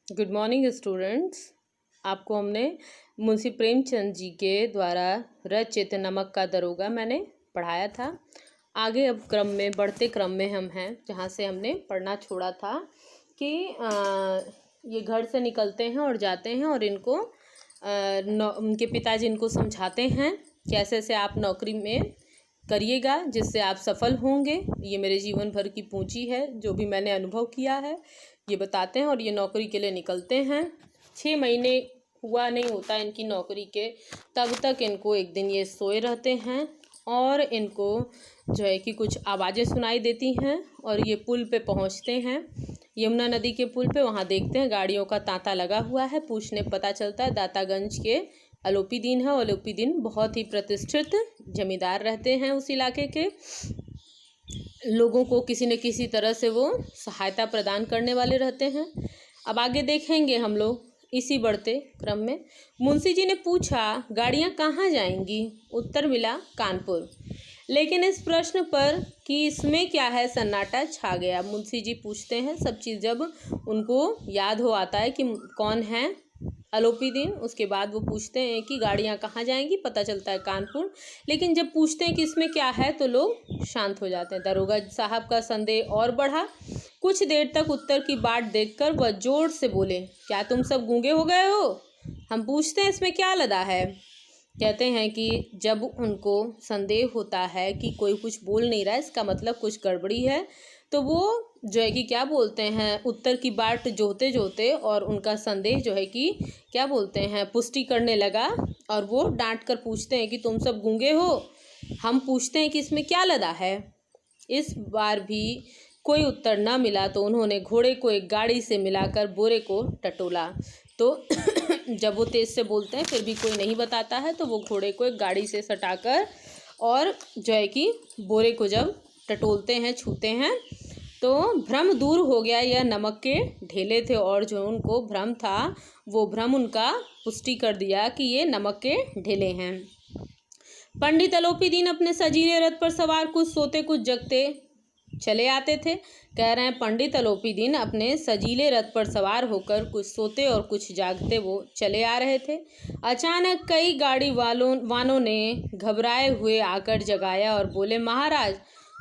Good morning students. आपको हमने मुंशी प्रेमचंद जी के द्वारा रचित नमक का दरोगा मैंने पढ़ाया था। आगे अब बढ़ते क्रम में हम हैं जहाँ से हमने पढ़ना छोड़ा था कि ये घर से निकलते हैं और जाते हैं और इनको उनके पिताजी इनको समझाते हैं कि ऐसे ऐसे आप नौकरी में करिएगा जिससे आप सफल होंगे। ये मेरे जीवन भर की पूंजी है, जो भी मैंने अनुभव किया है ये बताते हैं। और ये नौकरी के लिए निकलते हैं। 6 महीने हुआ नहीं होता इनकी नौकरी के, तब तक इनको एक दिन ये सोए रहते हैं और इनको जो है कि कुछ आवाज़ें सुनाई देती हैं और ये पुल पे पहुंचते हैं, यमुना नदी के पुल पे। वहाँ देखते हैं गाड़ियों का तांता लगा हुआ है। पूछने पता चलता है दातागंज के आलोपीदीन है। आलोपीदीन बहुत ही प्रतिष्ठित जमींदार रहते हैं। उस इलाके के लोगों को किसी न किसी तरह से वो सहायता प्रदान करने वाले रहते हैं। अब आगे देखेंगे हम लोग इसी बढ़ते क्रम में। मुंशी जी ने पूछा, गाड़ियाँ कहाँ जाएंगी? उत्तर मिला, कानपुर। लेकिन इस प्रश्न पर कि इसमें क्या है, सन्नाटा छा गया। मुंशी जी पूछते हैं, सब चीज़ जब उनको याद हो आता है कि कौन है आलोपीदीन, उसके बाद वो पूछते हैं कि गाड़ियाँ कहाँ जाएंगी, पता चलता है कानपुर। लेकिन जब पूछते हैं कि इसमें क्या है तो लोग शांत हो जाते हैं। दरोगा साहब का संदेह और बढ़ा। कुछ देर तक उत्तर की बाट देखकर वह जोर से बोले, क्या तुम सब गूंगे हो गए हो? हम पूछते हैं इसमें क्या लदा है। कहते हैं कि जब उनको संदेह होता है कि कोई कुछ बोल नहीं रहा है, इसका मतलब कुछ गड़बड़ी है, तो वो जो है कि क्या बोलते हैं, उत्तर की बाट जोते जोते और उनका संदेह जो है कि क्या बोलते हैं, पुष्टि करने लगा। और वो डांट कर पूछते हैं कि तुम सब गूंगे हो? हम पूछते हैं कि इसमें क्या लदा है। इस बार भी कोई उत्तर न मिला तो उन्होंने घोड़े को एक गाड़ी से मिलाकर बोरे को टटोला। तो जब वो तेज से बोलते हैं फिर भी कोई नहीं बताता है, तो वो घोड़े को एक गाड़ी से सटाकर और जो है कि बोरे को जब टटोलते हैं, छूते हैं, तो भ्रम दूर हो गया। यह नमक के ढेले थे और जो उनको भ्रम था वो भ्रम उनका पुष्टि कर दिया कि ये नमक के ढेले हैं। पंडित आलोपीदीन अपने सजीले रथ पर सवार कुछ सोते कुछ जगते चले आते थे। कह रहे हैं पंडित आलोपीदीन अपने सजीले रथ पर सवार होकर कुछ सोते और कुछ जागते वो चले आ रहे थे। अचानक कई गाड़ी वालों ने घबराए हुए आकर जगाया और बोले, महाराज,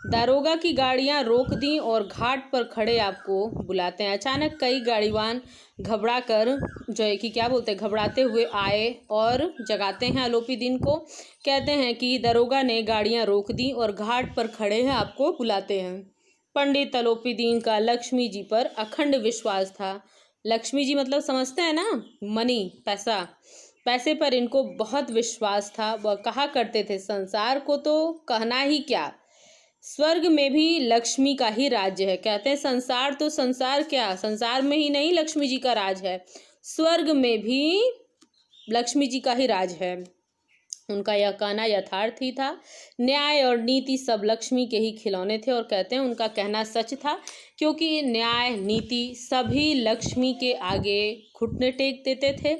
दारोगा की गाड़ियां रोक दी और घाट पर खड़े आपको बुलाते हैं। अचानक कई गाड़ीवान घबरा कर जो है कि क्या बोलते हैं, घबराते हुए आए और जगाते हैं आलोपीदीन को। कहते हैं कि दरोगा ने गाड़ियां रोक दी और घाट पर खड़े हैं, आपको बुलाते हैं। पंडित आलोपीदीन का लक्ष्मी जी पर अखंड विश्वास था। लक्ष्मी जी मतलब समझते हैं ना, मनी, पैसा। पैसे पर इनको बहुत विश्वास था। वह कहा करते थे, संसार को तो कहना ही क्या, स्वर्ग में भी लक्ष्मी का ही राज्य है। कहते हैं संसार तो संसार क्या, संसार में ही नहीं लक्ष्मी जी का राज है, स्वर्ग में भी लक्ष्मी जी का ही राज है। उनका यह कहना यथार्थ ही था। न्याय और नीति सब लक्ष्मी के ही खिलौने थे। और कहते हैं उनका कहना सच था, क्योंकि न्याय नीति सभी लक्ष्मी के आगे घुटने टेक देते थे।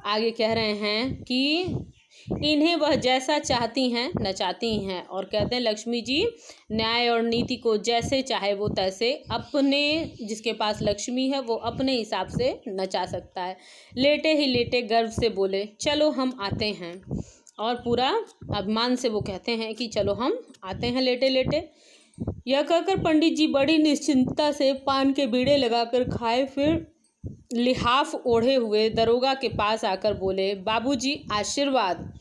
आगे कह रहे हैं कि इन्हें वह जैसा चाहती हैं नचाती हैं। और कहते हैं लक्ष्मी जी न्याय और नीति को जैसे चाहे वो तैसे अपने, जिसके पास लक्ष्मी है वो अपने हिसाब से नचा सकता है। लेटे ही लेटे गर्व से बोले, चलो हम आते हैं। और पूरा अभिमान से वो कहते हैं कि चलो हम आते हैं लेटे लेटे। यह कहकर पंडित जी बड़ी निश्चिंतता से पान के बीड़े लगाकर खाए, फिर लिहाफ ओढ़े हुए दरोगा के पास आकर बोले, बाबूजी आशीर्वाद।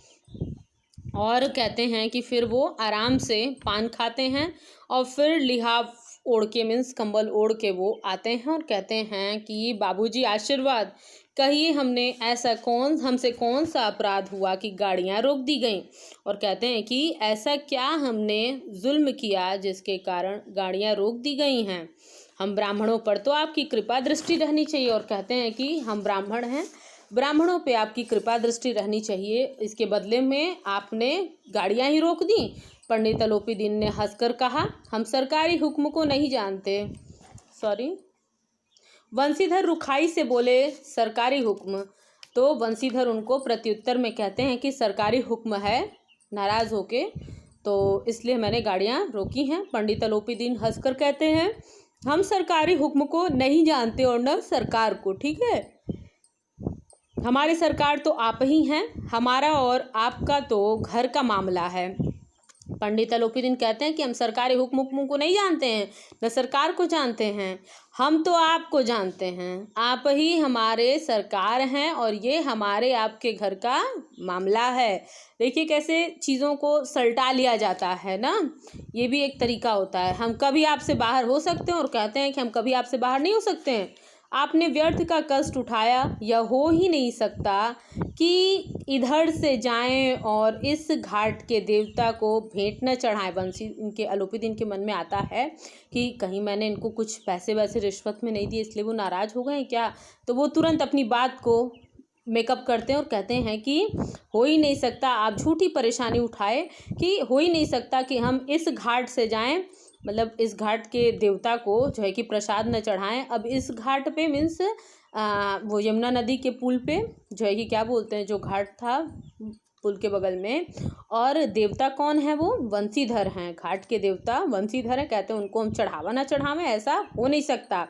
और कहते हैं कि फिर वो आराम से पान खाते हैं और फिर लिहाफ ओढ़ के, मीन्स कंबल ओढ़ के वो आते हैं और कहते हैं कि बाबूजी आशीर्वाद, कहिए हमसे कौन सा अपराध हुआ कि गाड़ियां रोक दी गईं? और कहते हैं कि ऐसा क्या हमने जुल्म किया जिसके कारण गाड़ियां रोक दी गई हैं? हम ब्राह्मणों पर तो आपकी कृपा दृष्टि रहनी चाहिए। और कहते हैं कि हम ब्राह्मण हैं, ब्राह्मणों पे आपकी कृपा दृष्टि रहनी चाहिए, इसके बदले में आपने गाड़ियां ही रोक दी। पंडित आलोपीदीन ने हंसकर कहा, हम सरकारी हुक्म को नहीं जानते। वंशीधर रुखाई से बोले, सरकारी हुक्म? तो वंशीधर उनको प्रत्युत्तर में कहते हैं कि सरकारी हुक्म है, नाराज होके, तो इसलिए मैंने गाड़ियां रोकी हैं। पंडित आलोपीदीन हंसकर कहते हैं हम सरकारी हुक्म को नहीं जानते और न सरकार को, ठीक है। हमारी सरकार तो आप ही हैं, हमारा और आपका तो घर का मामला है। पंडित अलोपीदीन कहते हैं कि हम सरकारी हुक्म को नहीं जानते हैं, न सरकार को जानते हैं, हम तो आपको जानते हैं। आप ही हमारे सरकार हैं और ये हमारे आपके घर का मामला है। देखिए कैसे चीज़ों को सलटा लिया जाता है ना, ये भी एक तरीका होता है। हम कभी आपसे बाहर हो सकते हैं और कहते हैं कि हम कभी आपसे बाहर नहीं हो सकते हैं। आपने व्यर्थ का कष्ट उठाया, यह हो ही नहीं सकता कि इधर से जाएं और इस घाट के देवता को भेंट न चढ़ाएं। बंसी इनके अलोपीदीन के मन में आता है कि कहीं मैंने इनको कुछ पैसे वैसे रिश्वत में नहीं दिए इसलिए वो नाराज़ हो गए क्या। तो वो तुरंत अपनी बात को मेकअप करते हैं और कहते हैं कि हो ही नहीं सकता, आप झूठी परेशानी उठाए कि हो ही नहीं सकता कि हम इस घाट से जाएं, मतलब इस घाट के देवता को जो है कि प्रसाद न चढ़ाएं। अब इस घाट पे मीन्स वो यमुना नदी के पुल पे जो है कि क्या बोलते हैं, जो घाट था पुल के बगल में, और देवता कौन है, वो वंशीधर हैं, घाट के देवता वंशीधर हैं। कहते हैं उनको हम चढ़ावा ना चढ़ावें, ऐसा हो नहीं सकता।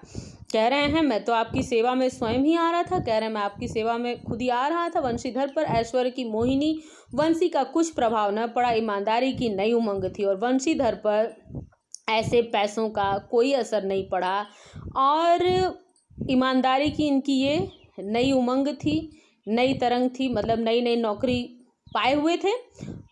कह रहे हैं मैं तो आपकी सेवा में स्वयं ही आ रहा था, कह रहे हैं मैं आपकी सेवा में खुद ही आ रहा था। वंशीधर पर ऐश्वर्य की मोहिनी वंशी का कुछ प्रभाव न पड़ा, ईमानदारी की नई उमंग थी और वंशीधर पर ऐसे पैसों का कोई असर नहीं पड़ा और ईमानदारी की इनकी ये नई उमंग थी, नई तरंग थी, मतलब नई नई नौकरी पाए हुए थे।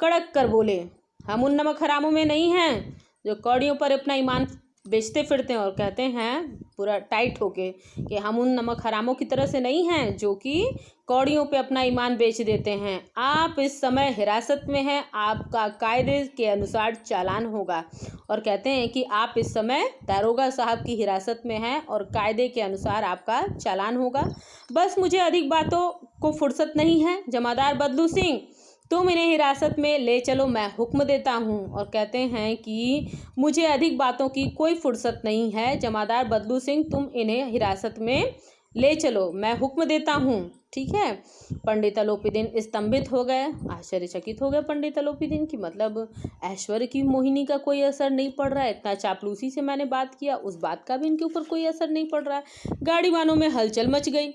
कड़क कर बोले, हम उन नमक हरामों में नहीं हैं जो कौड़ियों पर अपना ईमान बेचते फिरते हैं, और कहते हैं पूरा टाइट होके कि हम उन नमक हरामों की तरह से नहीं हैं जो कि कौड़ियों पे अपना ईमान बेच देते हैं। आप इस समय हिरासत में हैं, आपका कायदे के अनुसार चालान होगा। और कहते हैं कि आप इस समय दारोगा साहब की हिरासत में हैं और कायदे के अनुसार आपका चालान होगा। बस मुझे अधिक बातों को फुर्सत नहीं है, जमादार बदलू सिंह तुम इन्हें हिरासत में ले चलो, मैं हुक्म देता हूँ। और कहते हैं कि मुझे अधिक बातों की कोई फुर्सत नहीं है, जमादार बदलू सिंह तुम इन्हें हिरासत में ले चलो, मैं हुक्म देता हूँ, ठीक है। पंडित अलोपीदीन स्तंभित हो गए, आश्चर्यचकित हो गए पंडित अलोपीदीन की, मतलब ऐश्वर्य की मोहिनी का कोई असर नहीं पड़ रहा है, इतना चापलूसी से मैंने बात किया उस बात का भी इनके ऊपर कोई असर नहीं पड़ रहा है। गाड़ीवानों में हलचल मच गई।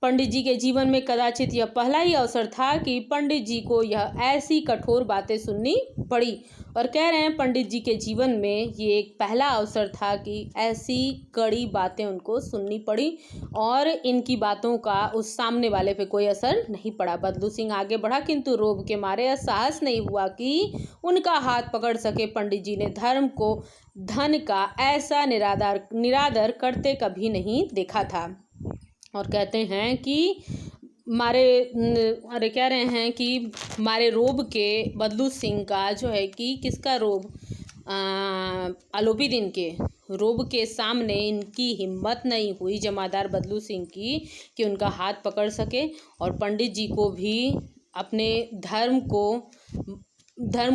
पंडित जी के जीवन में कदाचित यह पहला ही अवसर था कि पंडित जी को यह ऐसी कठोर बातें सुननी पड़ी। और कह रहे हैं पंडित जी के जीवन में ये एक पहला अवसर था कि ऐसी कड़ी बातें उनको सुननी पड़ी और इनकी बातों का उस सामने वाले पे कोई असर नहीं पड़ा। बदलू सिंह आगे बढ़ा किंतु रोब के मारे साहस नहीं हुआ कि उनका हाथ पकड़ सके। पंडित जी ने धर्म को धन का ऐसा निरादर करते कभी नहीं देखा था। और कहते हैं कि अरे कह रहे हैं कि मारे रोब के बदलू सिंह का जो है कि किसका रोब, अलोपीदीन के रोब के सामने इनकी हिम्मत नहीं हुई जमादार बदलू सिंह की कि उनका हाथ पकड़ सके। और पंडित जी को भी अपने धर्म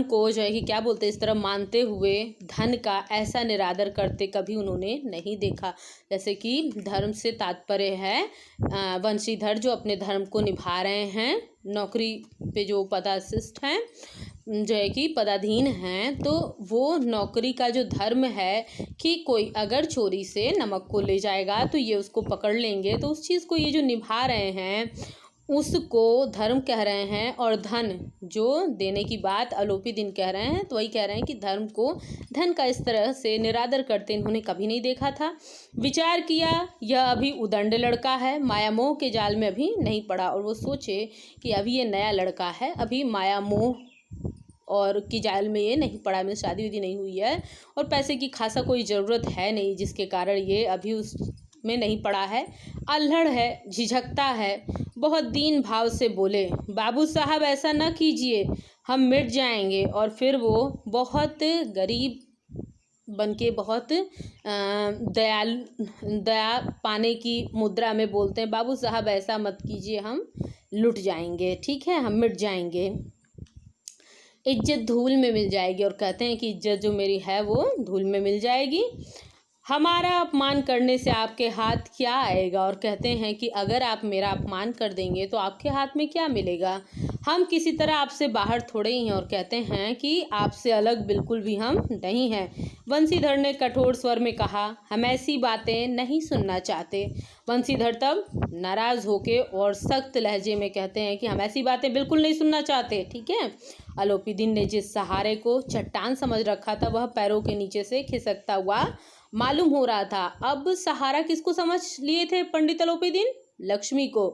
को जो है कि क्या बोलते हैं इस तरह मानते हुए धन का ऐसा निरादर करते कभी उन्होंने नहीं देखा। जैसे कि धर्म से तात्पर्य है वंशीधर जो अपने धर्म को निभा रहे हैं, नौकरी पे जो पदाशिष्ट हैं जो है कि पदाधीन हैं, तो वो नौकरी का जो धर्म है कि कोई अगर चोरी से नमक को ले जाएगा तो ये उसको पकड़ लेंगे, तो उस चीज़ को ये जो निभा रहे हैं उसको धर्म कह रहे हैं। और धन जो देने की बात अलोपीदीन कह रहे हैं, तो वही कह रहे हैं कि धर्म को धन का इस तरह से निरादर करते इन्होंने कभी नहीं देखा था। विचार किया यह अभी उदंड लड़का है, माया मोह के जाल में अभी नहीं पड़ा। और वो सोचे कि अभी ये नया लड़का है, अभी माया मोह और की जाल में ये नहीं पड़ा, में शादी वादी नहीं हुई है और पैसे की खासा कोई ज़रूरत है नहीं जिसके कारण ये अभी उस में नहीं पड़ा है। अल्हड़ है, झिझकता है। बहुत दीन भाव से बोले, बाबू साहब ऐसा न कीजिए, हम मिट जाएंगे। और फिर वो बहुत गरीब बनके बहुत दया पाने की मुद्रा में बोलते हैं, बाबू साहब ऐसा मत कीजिए, हम लुट जाएंगे, ठीक है, हम मिट जाएंगे, इज्जत धूल में मिल जाएगी। और कहते हैं कि इज्जत जो मेरी है वो धूल में मिल जाएगी। हमारा अपमान करने से आपके हाथ क्या आएगा। और कहते हैं कि अगर आप मेरा अपमान कर देंगे तो आपके हाथ में क्या मिलेगा। हम किसी तरह आपसे बाहर थोड़े ही हैं। और कहते हैं कि आपसे अलग बिल्कुल भी हम नहीं हैं। बंसीधर ने कठोर स्वर में कहा, हम ऐसी बातें नहीं सुनना चाहते। बंसीधर तब नाराज होके और सख्त लहजे में कहते हैं कि हम ऐसी बातें बिल्कुल नहीं सुनना चाहते, ठीक है। अलोपीदीन ने जिस सहारे को चट्टान समझ रखा था वह पैरों के नीचे से खिसकता हुआ मालूम हो रहा था। अब सहारा किसको समझ लिए थे पंडित अलोपीदीन? लक्ष्मी को,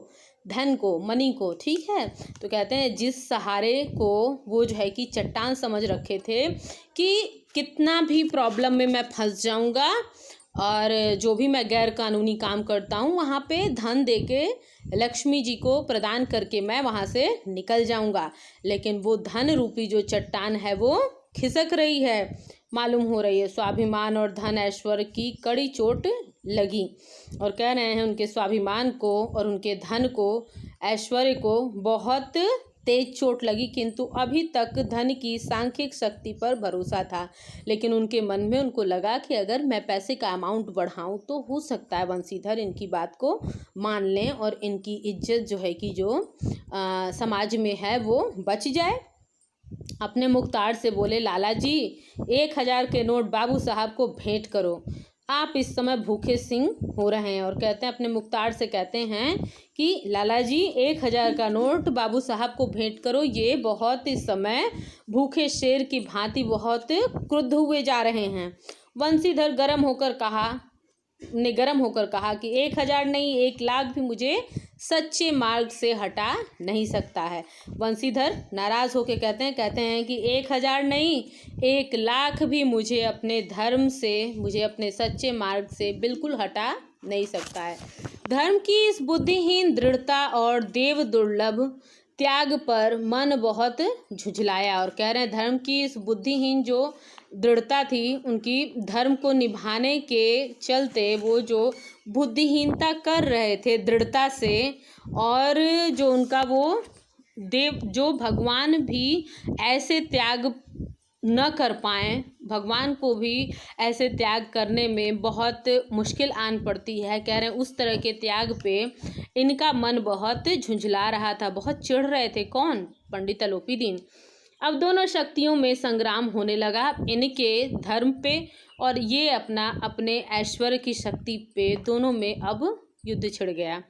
धन को, मनी को, ठीक है। तो कहते हैं जिस सहारे को वो जो है कि चट्टान समझ रखे थे कि कितना भी प्रॉब्लम में मैं फंस जाऊंगा और जो भी मैं गैर कानूनी काम करता हूँ वहाँ पे धन देके लक्ष्मी जी को प्रदान करके मैं वहाँ से निकल जाऊंगा, लेकिन वो धन रूपी जो चट्टान है वो खिसक रही है, मालूम हो रही है। स्वाभिमान और धन ऐश्वर्य की कड़ी चोट लगी। और कह रहे हैं उनके स्वाभिमान को और उनके धन को, ऐश्वर्य को बहुत तेज चोट लगी, किंतु अभी तक धन की सांख्यिक शक्ति पर भरोसा था। लेकिन उनके मन में उनको लगा कि अगर मैं पैसे का अमाउंट बढ़ाऊं तो हो सकता है बंसीधर इनकी बात को मान लें और इनकी इज्जत जो है कि जो समाज में है वो बच जाए। अपने मुख्तार से बोले, लाला जी 1000 के नोट बाबू साहब को भेंट करो, आप इस समय भूखे सिंह हो रहे हैं। और कहते हैं अपने मुख्तार से कहते हैं कि लाला जी 1000 का नोट बाबू साहब को भेंट करो, ये बहुत इस समय भूखे शेर की भांति बहुत क्रुद्ध हुए जा रहे हैं। बंसीधर गरम होकर कहा कि 1000 नहीं 1,00,000 भी मुझे सच्चे मार्ग से हटा नहीं सकता है। बंसीधर नाराज होकर कहते हैं कि 1000 नहीं 1,00,000 भी मुझे अपने धर्म से, मुझे अपने सच्चे मार्ग से बिल्कुल हटा नहीं सकता है। धर्म की इस बुद्धिहीन दृढ़ता और देव दुर्लभ त्याग पर मन बहुत झुझलाया। और कह रहे हैं धर्म की इस बुद्धिहीन जो दृढ़ता थी, उनकी धर्म को निभाने के चलते वो जो बुद्धिहीनता कर रहे थे दृढ़ता से, और जो उनका वो देव, जो भगवान भी ऐसे त्याग न कर पाएँ, भगवान को भी ऐसे त्याग करने में बहुत मुश्किल आन पड़ती है। कह रहे हैं उस तरह के त्याग पे इनका मन बहुत झुंझला रहा था, बहुत चिढ़ रहे थे। कौन? पंडित अलोपीदीन। अब दोनों शक्तियों में संग्राम होने लगा, इनके धर्म पे और ये अपने ऐश्वर्य की शक्ति पे, दोनों में अब युद्ध छिड़ गया।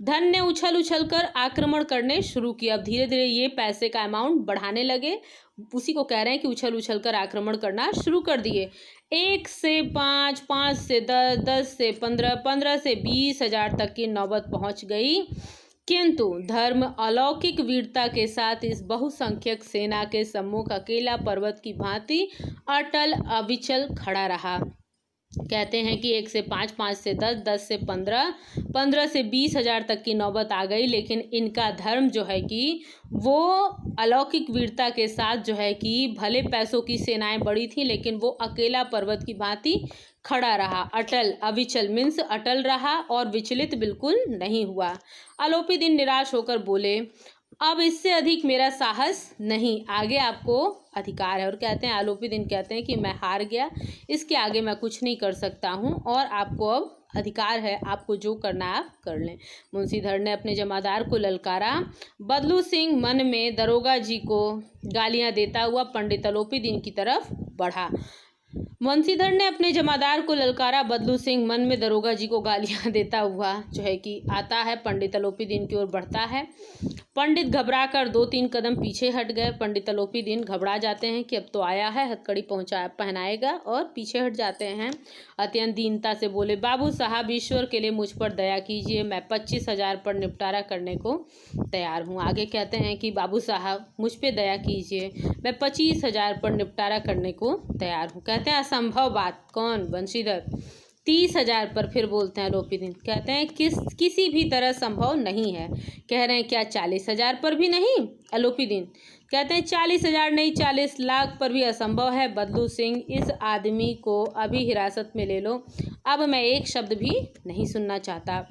धन ने उछल कर आक्रमण करने शुरू किया। अब धीरे धीरे ये पैसे का अमाउंट बढ़ाने लगे, उसी को कह रहे हैं कि उछल कर आक्रमण करना शुरू कर दिए। 1 से 5, 5 से 10, 10 से 15, 15 से 20,000 तक की नौबत पहुंच गई। किंतु धर्म अलौकिक वीरता के साथ इस बहुसंख्यक सेना के सम्मुख अकेला पर्वत की भांति अटल अविचल खड़ा रहा। कहते हैं कि 1 से 5, 5 से 10, 10 से 15, 15 से 20,000 तक की नौबत आ गई। लेकिन इनका धर्म जो है कि वो अलौकिक वीरता के साथ जो है कि भले पैसों की सेनाएं बड़ी थी, लेकिन वो अकेला पर्वत की भांति खड़ा रहा। अटल अविचल मीन्स अटल रहा और विचलित बिल्कुल नहीं हुआ। अलोपीदीन निराश होकर बोले, अब इससे अधिक मेरा साहस नहीं, आगे आपको अधिकार है। और कहते हैं आलोपीदीन कहते हैं कि मैं हार गया, इसके आगे मैं कुछ नहीं कर सकता हूँ और आपको अब अधिकार है, आपको जो करना है आप कर लें। मुंशीधर ने अपने जमादार को ललकारा। बदलू सिंह मन में दरोगा जी को गालियाँ देता हुआ पंडित अलोपीदीन की तरफ बढ़ा। बंसीधर ने अपने जमादार को ललकारा। बदलू सिंह मन में दरोगा जी को गालियां देता हुआ जो है कि आता है, पंडित अलोपीदीन की ओर बढ़ता है। पंडित घबराकर 2-3 कदम पीछे हट गए। पंडित अलोपीदीन घबरा जाते हैं कि अब तो आया है, हथकड़ी पहनाएगा, और पीछे हट जाते हैं। अत्यंत दीनता से बोले, बाबू साहब ईश्वर के लिए मुझ पर दया कीजिए, मैं 25,000 पर निपटारा करने को तैयार हूँ। आगे कहते हैं कि बाबू साहब मुझ पर दया कीजिए, मैं 25,000 पर निपटारा करने को तैयार हूँ। कहते हैं असंभव बात। कौन? बंशीधर। 30,000 पर फिर बोलते हैं अलोपीदीन, कहते हैं किसी भी तरह संभव नहीं है। कह रहे हैं क्या 40,000 पर भी नहीं? अलोपीदीन कहते हैं 40,000 नहीं 40 लाख पर भी असंभव है। बदलू सिंह, इस आदमी को अभी हिरासत में ले लो, अब मैं एक शब्द भी नहीं सुनना चाहता।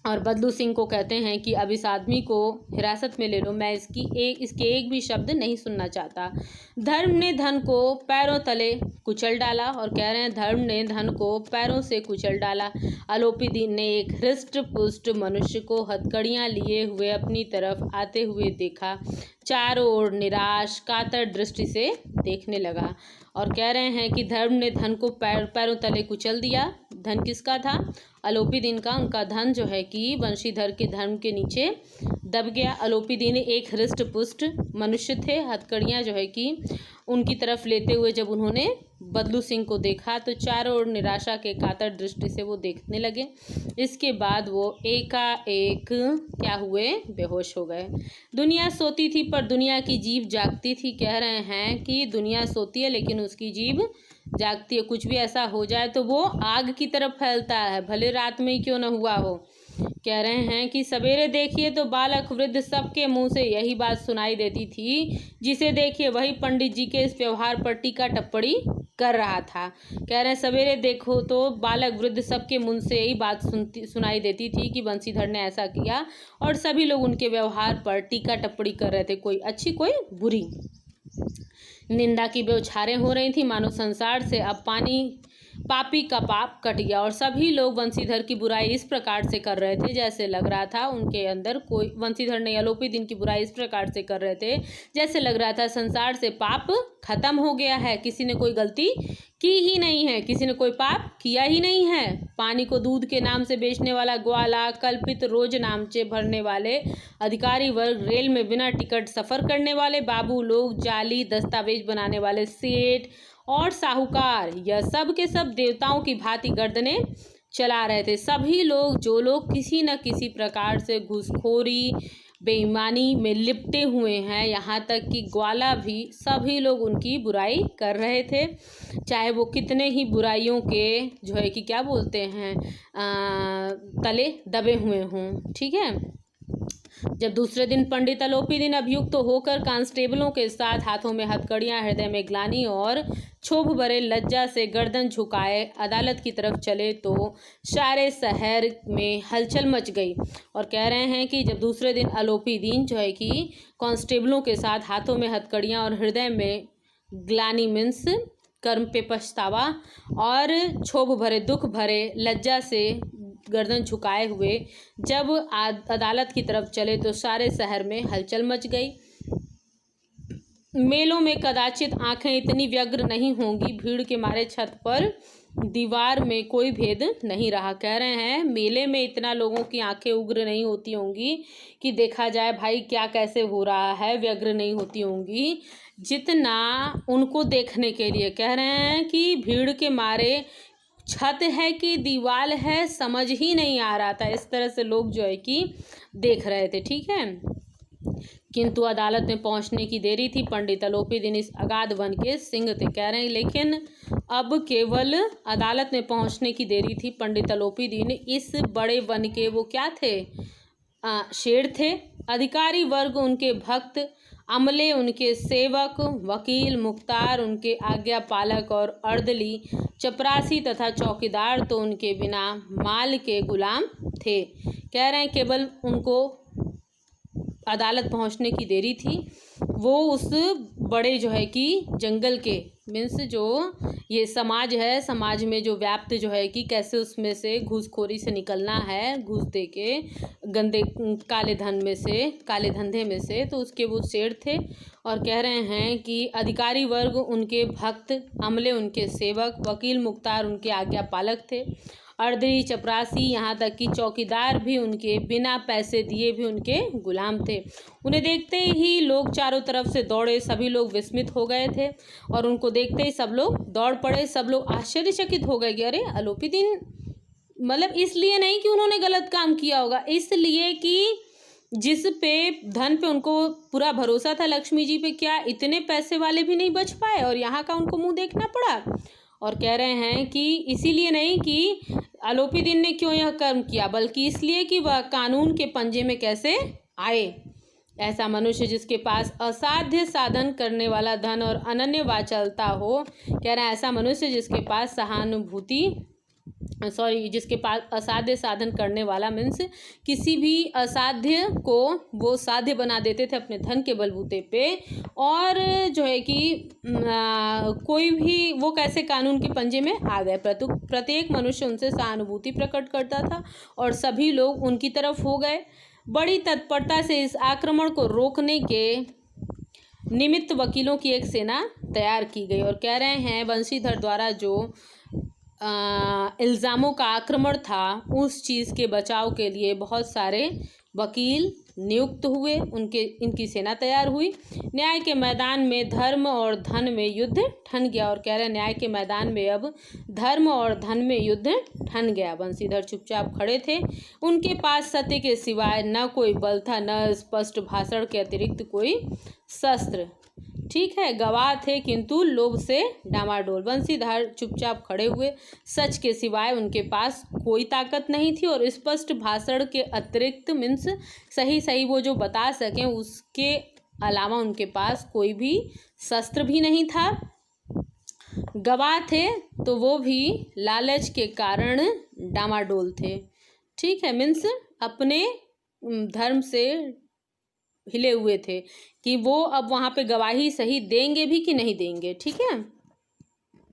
और बदलू सिंह को कहते हैं कि अब इस आदमी को हिरासत में ले लो, मैं इसके एक भी शब्द नहीं सुनना चाहता। धर्म ने धन को पैरों तले कुचल डाला, और कह रहे हैं धर्म ने धन को पैरों से कुचल डाला। आलोपी दीन ने एक हृष्ट पुष्ट मनुष्य को हथकड़ियाँ लिए हुए अपनी तरफ आते हुए देखा, चारों ओर निराश कातर दृष्टि से देखने लगा, और कह रहे हैं कि धर्म ने धन को पैरों तले कुचल दिया। धन किसका था? आलोपी दीन का। उनका धन जो है कि वंशीधर के धर्म के नीचे दब गया। आलोपी दीन एक हृष्ट पुष्ट मनुष्य थे। हथकड़ियाँ जो है कि उनकी तरफ लेते हुए जब उन्होंने बदलू सिंह को देखा तो चारों ओर निराशा के कातर दृष्टि से वो देखने लगे। इसके बाद वो एकाएक क्या हुए? बेहोश हो गए। दुनिया सोती थी पर दुनिया की जीभ जागती थी। कह रहे हैं कि दुनिया सोती है लेकिन उसकी जीभ जागती है। कुछ भी ऐसा हो जाए तो वो आग की तरफ फैलता है, भले रात में ही क्यों न हुआ हो। कह रहे हैं कि सवेरे देखिए तो बालक वृद्ध सबके मुंह से यही बात सुनाई देती थी, जिसे देखिए वही पंडित जी के इस व्यवहार पर टीका टिप्पणी कर रहा था। कह रहे हैं सवेरे देखो तो बालक वृद्ध सबके मुंह से यही बात सुनाई देती थी कि बंशीधर ने ऐसा किया, और सभी लोग उनके व्यवहार पर टीका टिप्पणी कर रहे थे, कोई अच्छी कोई बुरी। निंदा की बौछारें हो रही थी, मानो संसार से अब पापी का पाप कट गया, और सभी लोग वंशीधर की बुराई इस प्रकार से कर रहे थे जैसे लग रहा था उनके अंदर कोई, वंशीधर ने आलोपी दीन की बुराई इस प्रकार से कर रहे थे जैसे लग रहा था संसार से पाप खत्म हो गया है, किसी ने कोई गलती की ही नहीं है, किसी ने कोई पाप किया ही नहीं है। पानी को दूध के नाम से बेचने वाला ग्वाला, कल्पित रोज नामचे भरने वाले अधिकारी वर्ग, रेल में बिना टिकट सफ़र करने वाले बाबू लोग, जाली दस्तावेज बनाने वाले सेठ और साहूकार, यह सब के सब देवताओं की भांति गर्दनें चला रहे थे। सभी लोग जो लोग किसी न किसी प्रकार से घूसखोरी बेईमानी में लिपटे हुए हैं, यहाँ तक कि ग्वाला भी, सभी लोग उनकी बुराई कर रहे थे, चाहे वो कितने ही बुराइयों के जो है कि क्या बोलते हैं तले दबे हुए हों। ठीक है। जब दूसरे दिन पंडित आलोपी दीन अभियुक्त होकर कांस्टेबलों के साथ हाथों में हथकड़ियां, हृदय में ग्लानि और क्षोभ भरे लज्जा से गर्दन झुकाए अदालत की तरफ चले तो सारे शहर में हलचल मच गई। और कह रहे हैं कि जब दूसरे दिन आलोपी दीन जो है कि कांस्टेबलों के साथ हाथों में हथकड़ियां और हृदय में ग्लानि मीन्स कर्म पे पछतावा और क्षोभ भरे दुख भरे लज्जा से गर्दन झुकाए हुए जब अदालत की तरफ चले तो सारे शहर में हलचल मच गई। मेलों में कदाचित आंखें इतनी व्यग्र नहीं होंगी, भीड़ के मारे छत पर दीवार में कोई भेद नहीं रहा। कह रहे हैं मेले में इतना लोगों की आंखें उग्र नहीं होती होंगी कि देखा जाए भाई क्या कैसे हो रहा है, व्यग्र नहीं होती होंगी जितना उनको देखने के लिए। कह रहे हैं कि भीड़ के मारे छत है कि दीवार है समझ ही नहीं आ रहा था, इस तरह से लोग जो है कि देख रहे थे। ठीक है। किंतु अदालत में पहुंचने की देरी थी। पंडित आलोपी दीन इस अगाध वन के सिंह थे। कह रहे हैं लेकिन अब केवल अदालत में पहुंचने की देरी थी। पंडित आलोपी दीन इस बड़े वन के वो क्या थे? शेर थे। अधिकारी वर्ग उनके भक्त, अमले उनके सेवक, वकील मुख्तार उनके आज्ञा पालक और अर्दली चपरासी तथा चौकीदार तो उनके बिना माल के गुलाम थे। कह रहे हैं केवल उनको अदालत पहुंचने की देरी थी। वो उस बड़े जो है कि जंगल के मीन्स जो ये समाज है, समाज में जो व्याप्त जो है कि कैसे उसमें से घूसखोरी से निकलना है, घूस दे के गंदे काले धन में से, काले धंधे में से, तो उसके वो शेर थे। और कह रहे हैं कि अधिकारी वर्ग उनके भक्त, अमले उनके सेवक, वकील मुख्तार उनके आज्ञा पालक थे, अर्दली चपरासी यहाँ तक कि चौकीदार भी उनके बिना पैसे दिए भी उनके गुलाम थे। उन्हें देखते ही लोग चारों तरफ से दौड़े, सभी लोग विस्मित हो गए थे और उनको देखते ही सब लोग दौड़ पड़े। सब लोग आश्चर्यचकित हो गए कि अरे आलोपी दीन, मतलब इसलिए नहीं कि उन्होंने गलत काम किया होगा, इसलिए कि जिस पे धन पे उनको पूरा भरोसा था लक्ष्मी जी पे, क्या इतने पैसे वाले भी नहीं बच पाए और यहाँ का उनको मुंह देखना पड़ा। और कह रहे हैं कि इसीलिए नहीं कि आलोपी दीन ने क्यों यह कर्म किया, बल्कि इसलिए कि वह कानून के पंजे में कैसे आए। ऐसा मनुष्य जिसके पास असाध्य साधन करने वाला धन और अनन्य वाचालता हो, कह रहा है ऐसा मनुष्य जिसके पास सहानुभूति सॉरी, जिसके पास असाध्य साधन करने वाला मीन्स किसी भी असाध्य को वो साध्य बना देते थे अपने धन के बलबूते पे। और जो है कि कोई भी वो कैसे कानून के पंजे में आ गए। प्रत्येक मनुष्य उनसे सहानुभूति प्रकट करता था और सभी लोग उनकी तरफ हो गए। बड़ी तत्परता से इस आक्रमण को रोकने के निमित्त वकीलों की एक सेना तैयार की गई। और कह रहे हैं बंशीधर द्वारा जो इल्ज़ामों का आक्रमण था उस चीज़ के बचाव के लिए बहुत सारे वकील नियुक्त हुए, इनकी सेना तैयार हुई। न्याय के मैदान में धर्म और धन में युद्ध ठन गया। और कह रहे हैं न्याय के मैदान में अब धर्म और धन में युद्ध ठन गया। बंशीधर चुपचाप खड़े थे। उनके पास सत्य के सिवाय न कोई बल था, न स्पष्ट भाषण के अतिरिक्त कोई शस्त्र। ठीक है, गवाह थे किंतु लोभ से डामाडोल। बंशीधर चुपचाप खड़े हुए। सच के सिवाय उनके पास कोई ताकत नहीं थी और स्पष्ट भाषण के अतिरिक्त मीन्स सही वो जो बता सकें उसके अलावा उनके पास कोई भी शस्त्र भी नहीं था। गवाह थे तो वो भी लालच के कारण डामाडोल थे। ठीक है, मीन्स अपने धर्म से हिले हुए थे कि वो अब वहाँ पे गवाही सही देंगे भी कि नहीं देंगे। ठीक है।